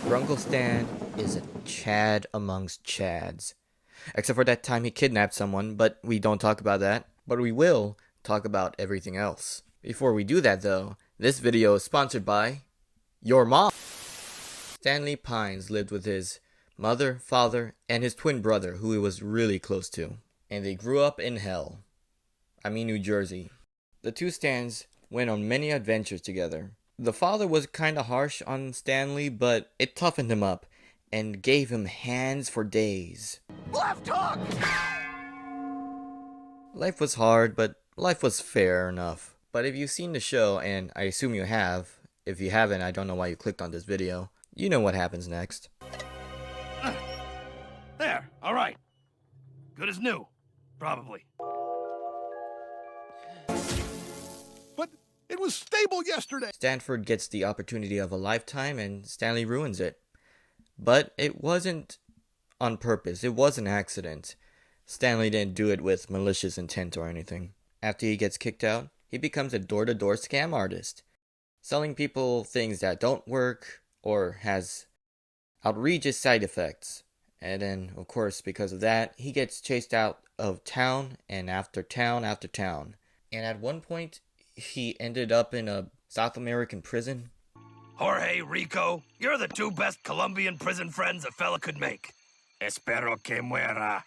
Grunkle Stan is a Chad amongst Chads. Except for that time he kidnapped someone, but we don't talk about that. But we will talk about everything else. Before we do that though, this video is sponsored by your mom. Stanley Pines lived with his mother, father, and his twin brother, who he was really close to. And they grew up in hell. I mean New Jersey. The two Stans went on many adventures together. The father was kinda harsh on Stanley, but it toughened him up and gave him hands for days. Left hook! Life was hard, but life was fair enough. But if you've seen the show, and I assume you have, if you haven't, I don't know why you clicked on this video, you know what happens next. There, alright. Good as new. Probably. But it was stable yesterday. Stanford gets the opportunity of a lifetime and Stanley ruins it. But it wasn't on purpose, it was an accident. Stanley didn't do it with malicious intent or anything. After he gets kicked out, he becomes a door-to-door scam artist, selling people things that don't work or has outrageous side effects. And then, of course, because of that, he gets chased out of town and after town after town. And at one point, he ended up in a South American prison. Jorge, Rico, you're the two best Colombian prison friends a fella could make. Espero que muera.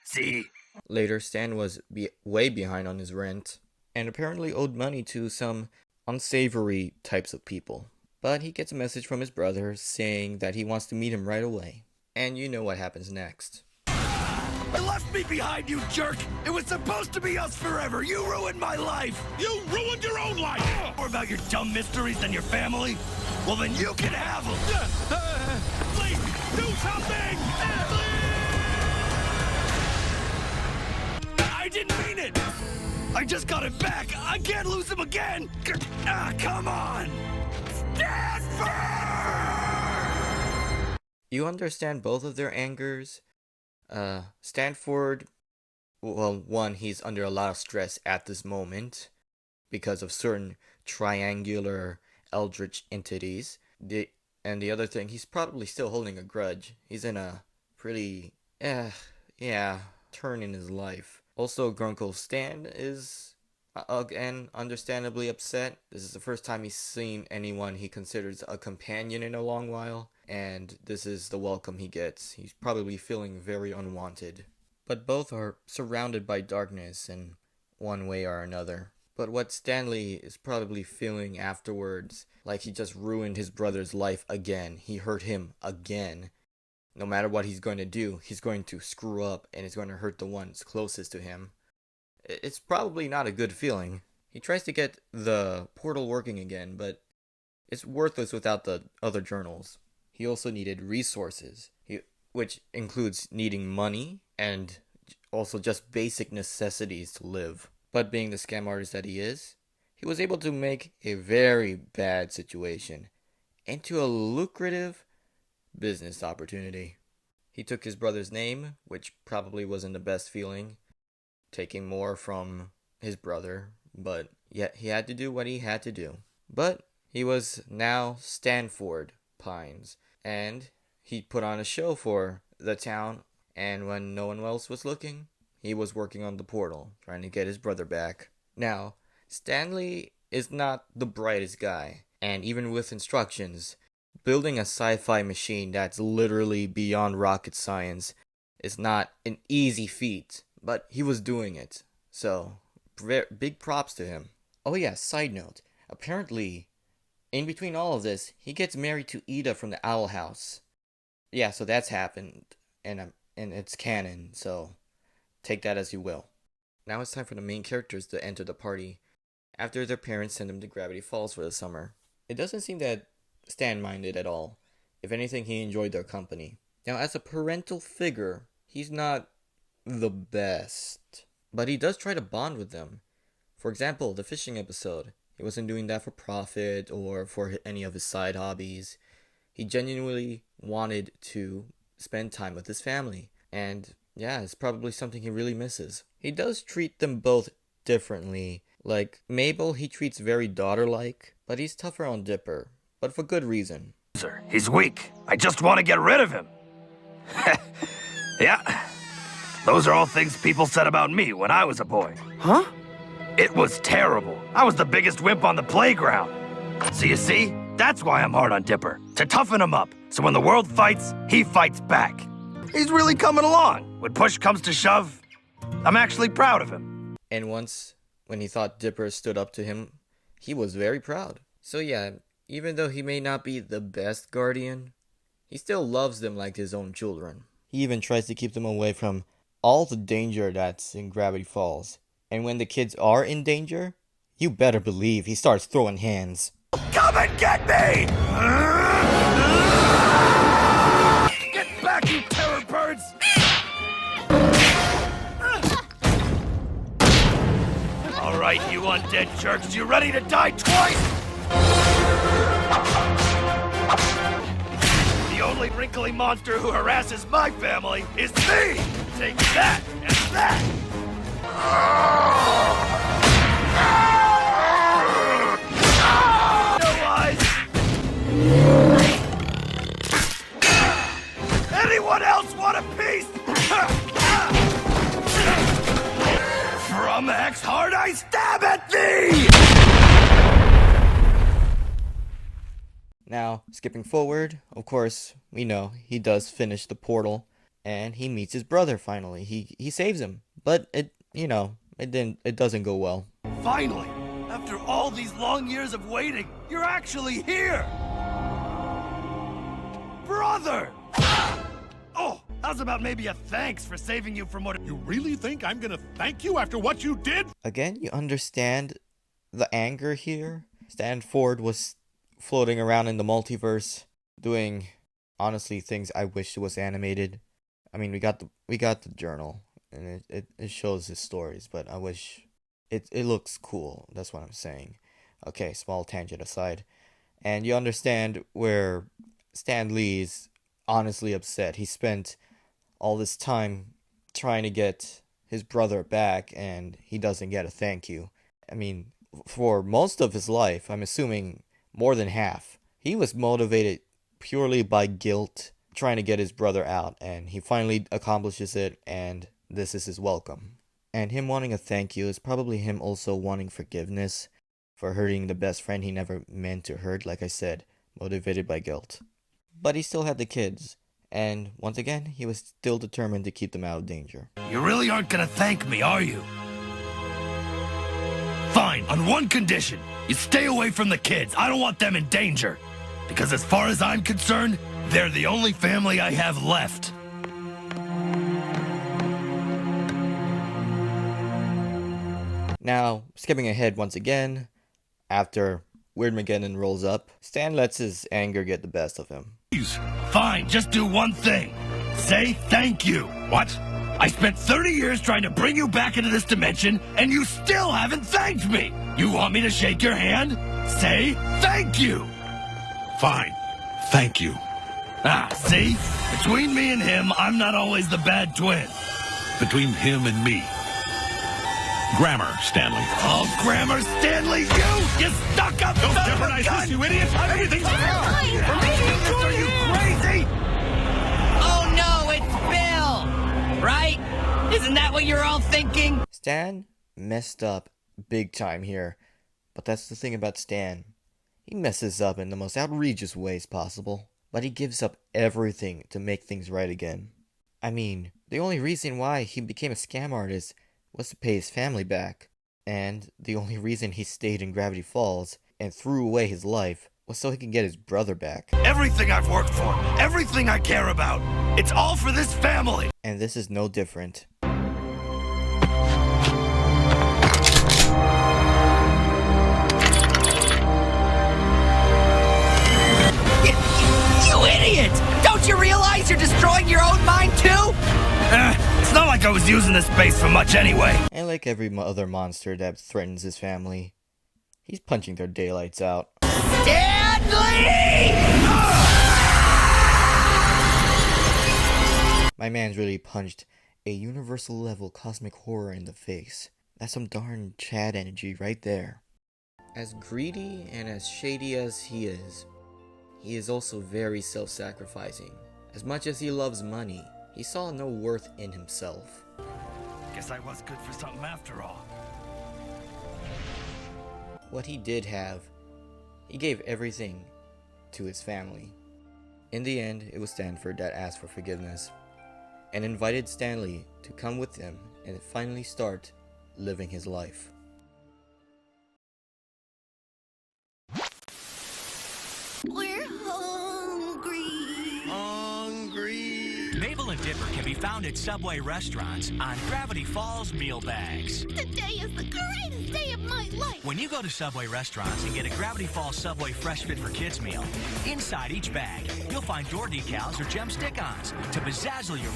See? Later, Stan was way behind on his rent, and apparently owed money to some unsavory types of people. But he gets a message from his brother saying that he wants to meet him right away. And you know what happens next. You left me behind, you jerk! It was supposed to be us forever! You ruined my life! You ruined your own life. More about your dumb mysteries than your family? Well, then you can have them! Please, do something! I didn't mean it! I just got it back! I can't lose him again! Ah, come on! Stanford! You understand both of their angers. Stanford, well, one, he's under a lot of stress at this moment because of certain triangular eldritch entities. And the other thing, he's probably still holding a grudge. He's in a pretty, turn in his life. Also, Grunkle Stan is, again, understandably upset. This is the first time he's seen anyone he considers a companion in a long while. And this is the welcome he gets. He's probably feeling very unwanted. But both are surrounded by darkness in one way or another. But what Stanley is probably feeling afterwards, like he just ruined his brother's life again. He hurt him again. No matter what he's going to do, he's going to screw up and it's going to hurt the ones closest to him. It's probably not a good feeling. He tries to get the portal working again, but it's worthless without the other journals. He also needed resources, which includes needing money and also just basic necessities to live. But being the scam artist that he is, he was able to make a very bad situation into a lucrative business opportunity. He took his brother's name, which probably wasn't the best feeling, taking more from his brother, but yet he had to do what he had to do. But he was now Stanford Pines, and he put on a show for the town, and when no one else was looking, he was working on the portal, trying to get his brother back. Now, Stanley is not the brightest guy, and even with instructions, building a sci-fi machine that's literally beyond rocket science is not an easy feat, but he was doing it, so big props to him. Oh yeah, side note, apparently in between all of this, he gets married to Ida from the Owl House. Yeah, so that's happened, and it's canon, so take that as you will. Now it's time for the main characters to enter the party after their parents send them to Gravity Falls for the summer. It doesn't seem that Stan minded at all. If anything, he enjoyed their company. Now, as a parental figure, he's not the best, but he does try to bond with them. For example, the fishing episode. He wasn't doing that for profit or for any of his side hobbies. He genuinely wanted to spend time with his family. And yeah, it's probably something he really misses. He does treat them both differently. Like, Mabel he treats very daughter-like, but he's tougher on Dipper. But for good reason. loser. He's weak. I just want to get rid of him. Yeah. Those are all things people said about me when I was a boy. Huh? It was terrible. I was the biggest wimp on the playground. So you see, that's why I'm hard on Dipper. To toughen him up, so when the world fights, he fights back. He's really coming along. When push comes to shove, I'm actually proud of him. And once, when he thought Dipper stood up to him, he was very proud. So yeah, even though he may not be the best guardian, he still loves them like his own children. He even tries to keep them away from all the danger that's in Gravity Falls. And when the kids are in danger, you better believe he starts throwing hands. Come and get me! Get back, you terror birds! All right, you undead jerks, you ready to die twice? The only wrinkly monster who harasses my family is me! Take that and that! No eyes! Anyone else want a piece? From X hard I stab at thee! Now, skipping forward, of course, we know he does finish the portal, and he meets his brother finally. He saves him, but it doesn't go well. Finally, after all these long years of waiting, you're actually here! Brother! Oh, how's about maybe a thanks for saving you from what... You really think I'm gonna thank you after what you did? Again, you understand the anger here. Stanford was floating around in the multiverse, doing, honestly, things I wish it was animated. I mean, we got the journal, and it shows his stories, but I wish it looks cool. That's what I'm saying. Okay, small tangent aside. And you understand where Stanley is honestly upset. He spent all this time trying to get his brother back, and he doesn't get a thank you. I mean, for most of his life, I'm assuming more than half, he was motivated purely by guilt, trying to get his brother out, and he finally accomplishes it, and this is his welcome. And him wanting a thank you is probably him also wanting forgiveness for hurting the best friend he never meant to hurt, like I said, motivated by guilt. But he still had the kids, and once again, he was still determined to keep them out of danger. You really aren't gonna thank me, are you? Fine, on one condition. You stay away from the kids. I don't want them in danger. Because as far as I'm concerned, they're the only family I have left. Now, skipping ahead once again, after Weirdmageddon rolls up, Stan lets his anger get the best of him. Fine, just do one thing. Say thank you. What? I spent 30 years trying to bring you back into this dimension, and you still haven't thanked me. You want me to shake your hand? Say thank you. Fine. Thank you. Ah, see? Between me and him, I'm not always the bad twin. Between him and me. Grammar, Stanley. Oh, Grammar Stanley, you stuck-up Don't son of a jeopardize gun! this, you idiot! Everything's Are you crazy? Oh no, it's Bill! Right? Isn't that what you're all thinking? Stan messed up big time here, but that's the thing about Stan. He messes up in the most outrageous ways possible, but he gives up everything to make things right again. I mean, the only reason why he became a scam artist was to pay his family back, and the only reason he stayed in Gravity Falls and threw away his life was so he could get his brother back. Everything I've worked for, everything I care about, it's all for this family. And this is no different. You idiot! Don't you realize you're destroying your own mind too? It's not like I was using this space for much anyway. And like every other monster that threatens his family, he's punching their daylights out. Stanley! My man's really punched a universal level cosmic horror in the face. That's some darn Chad energy right there. As greedy and as shady as he is, he is also very self-sacrificing. As much as he loves money, he saw no worth in himself. Guess I was good for something after all. What he did have, he gave everything to his family. In the end, it was Stanford that asked for forgiveness and invited Stanley to come with him and finally start living his life. We're hungry. Mabel and Dipper can be found at Subway restaurants on Gravity Falls meal bags. Today is the greatest day of my life. When you go to Subway restaurants and get a Gravity Falls Subway Fresh Fit for Kids meal, inside each bag, you'll find door decals or gem stick-ons to bezazzle your